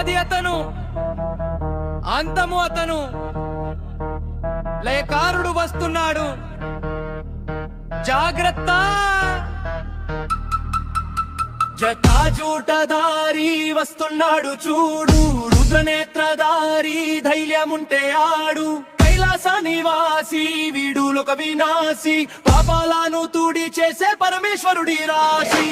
ఆది అతను, అంతము అతను, లయకారుడు వస్తున్నాడు, జాగ్రత్త. జటాజూటధారి వస్తున్నాడు చూడు, రుద్రనేత్రధారి ధైర్యముంటే ఆడు. కైలాస నివాసి వీడు లోక వినాశి, పాపాలను తుడి చేసే పరమేశ్వరుడి రాశి.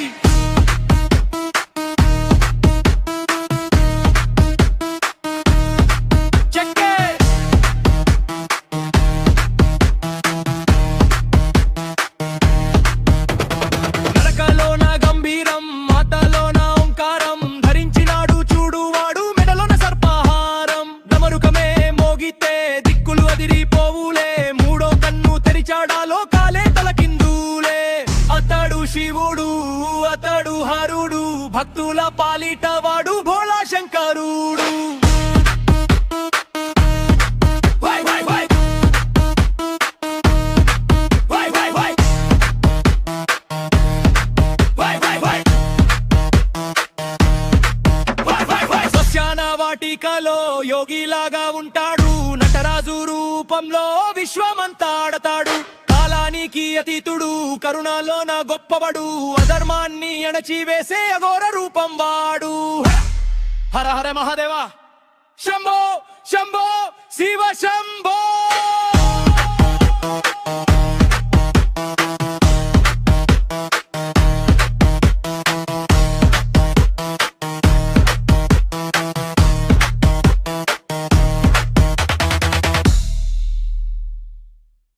శివుడు అతడు హరుడు, భక్తుల పాలిట వాడు భోళా శంకరుడు. శ్మశాన వాటికలో యోగిలాగా ఉంటాడు, నటరాజు రూపంలో విశ్వమంతా ఆడతాడు. కాలానికి అతీతుడు, కరుణలోన గొప్పవాడు, అధర్మాన్ని అణచివేసే అఘోర రూపం వాడు. హర హర మహాదేవ, శంభో శంభో శివ శంభో.